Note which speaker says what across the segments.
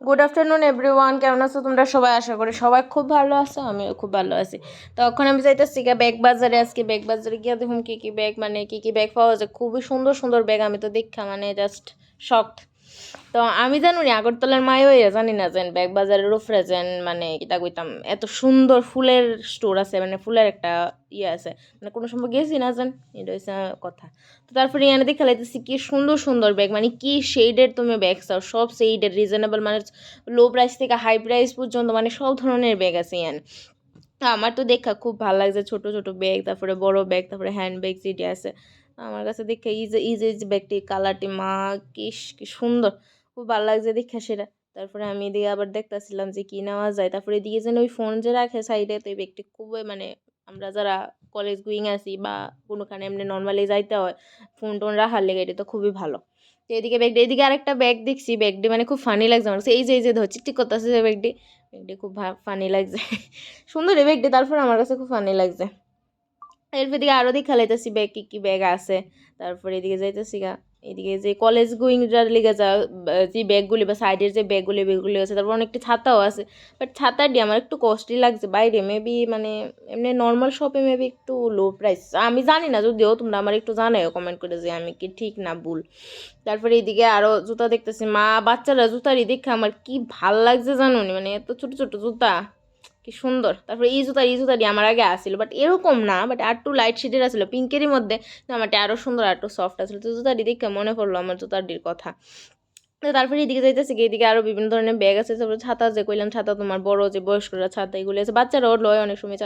Speaker 1: Good afternoon everyone, কেমন আছো তোমরা সবাই? আশা করি সবাই খুব ভালো আছো, আমিও খুব ভালো আছি। তখন আমি যাইতেছি ব্যাগ বাজারে। আজকে ব্যাগ বাজারে গিয়ে দেখুন কী কী ব্যাগ, মানে কী কী ব্যাগ পাওয়া যায়। খুবই সুন্দর সুন্দর ব্যাগ, আমি তো দেখা মানে জাস্ট শকড। তো আমি জানো নি আগরতলার মায় হইয়া জানি না যেন ব্যাগ বাজারের উপরে যেন মানে কিতা কইতাম এত সুন্দর ফুলের স্টোর আছে, মানে ফুলের একটা ইয়ে আছে, মানে কোনো সময় গেছি না যেন, এটা হচ্ছে কথা। তো তারপরে এনে দেখে লাইতেছি কি সুন্দর সুন্দর ব্যাগ, মানে কি শেডের তুমি ব্যাগ চাও সব শেডের, রিজনেবল মানে লো প্রাইস থেকে হাই প্রাইস পর্যন্ত, মানে সব ধরনের ব্যাগ আছে ইয়ান। তো আমার তো দেখা খুব ভালো লাগছে, ছোট ছোট ব্যাগ, তারপরে বড় ব্যাগ, তারপরে হ্যান্ড ব্যাগ যেটি আছে আমার কাছে দেখে ইজি ইজি ইজি ব্যাগটি কালারটি মা কি সুন্দর, খুব ভালো লাগছে দেখা সেটা। তারপরে আমি এদিকে আবার দেখতেছিলাম যে কি নেওয়া যায়। তারপরে এদিকে যেন ওই ফোন যে রাখে সাইডে, তো এই ব্যাগটি খুবই মানে আমরা যারা কলেজ গুইং আছি বা কোনোখানে এমনি নর্মালি যাইতে হয় ফোন টোন রাখার লেগে, এটা তো খুবই ভালো। তো এদিকে ব্যাগটি, এদিকে আরেকটা ব্যাগ দেখছি, ব্যাগটি মানে খুব ফানি লাগছে আমার কাছে। এই যে ধরছি ঠিক করতেছে যে ব্যাগটি, ব্যাগটি খুব ফানি লাগছে সুন্দর এই ব্যাগটি, তারপর আমার কাছে খুব ফানি লাগছে। এরপর দিকে আরও দিকে খেলাইতেছি ব্যাগ কী কী ব্যাগ আছে। তারপরে এদিকে যাইতেছি গা, এদিকে যে কলেজ গোয়িংটার লিগে যা যে ব্যাগগুলি বা সাইডের যে ব্যাগগুলি আছে, তারপর অনেকটি ছাতাও আছে। বাট ছাতাটি আমার একটু কস্টলি লাগছে বাইরে, মেবি মানে এমনি নর্মাল শপে মেবি একটু লো প্রাইস, আমি জানি না, যদিও তোমরা আমার একটু জানাও কমেন্ট করে যে আমি কি ঠিক না ভুল। তারপরে এইদিকে আরও জুতা দেখতেছি, মা বাচ্চারা জুতারই দেখে আমার কি ভাল লাগছে জানো নি, মানে এত ছোট ছোট জুতা কি সুন্দর। তারপরে এই জুতাটি আমার আগে আসছিল, বাট এরকম না, বাট আর একটু লাইট শেডের আসছিল পিঙ্কেরই মধ্যে, আমারটা আরও সুন্দর আর একটু সফট আসছিল। তো জুতাটি দেখে মনে পড়লো আমার জুতাটির কথা। তো তারপরে এদিকে যাইতেছি গিয়ে এদিকে আরও বিভিন্ন ধরনের ব্যাগ আছে। তারপরে ছাতা যে কইলাম, ছাতা তোমার বড় যে বয়স্করা ছাতা এগুলি আছে, বাচ্চারাও লয় অনেক সময়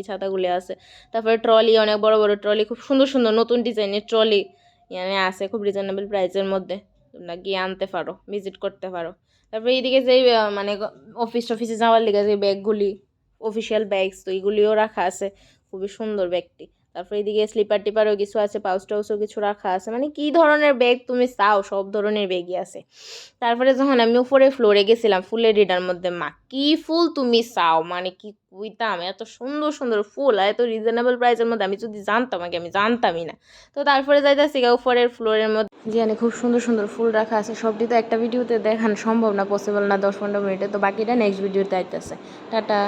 Speaker 1: ছাতাগুলি আছে। তারপরে ট্রলি, অনেক বড় বড় ট্রলি, খুব সুন্দর সুন্দর নতুন ডিজাইনের ট্রলি মানে আছে খুব রিজনেবল প্রাইসের মধ্যে, তোমরা গিয়ে আনতে পারো, ভিজিট করতে পারো। তারপরে এইদিকে যে মানে অফিসে যাওয়ার লিগে যে ব্যাগগুলি অফিসিয়াল ব্যাগস, তো এগুলিও রাখা আছে, খুবই সুন্দর ব্যাগটি। তারপরে এদিকে স্লিপার টিপারও কিছু আছে, পাউচ টাউচও কিছু রাখা আছে, মানে কী ধরনের ব্যাগ তুমি চাও সব ধরনের ব্যাগই আছে। তারপরে যখন আমি উপরে ফ্লোরে গেছিলাম ফুলের রিডার মধ্যে, মা কি ফুল তুমি চাও, মানে কি কইতাম, এত সুন্দর সুন্দর ফুল আর এত রিজনেবল প্রাইসের মধ্যে, আমি যদি জানতাম আগে আমি জানতামই না। তো তারপরে যাইতেছি উপরের ফ্লোরের মধ্যে, যেখানে খুব সুন্দর সুন্দর ফুল রাখা আছে। সবটি তো একটা ভিডিওতে দেখানো সম্ভব না, পসিবল না 10-15 মিনিটে, তো বাকিটা নেক্সট ভিডিওতে আইতেছে। টাটা।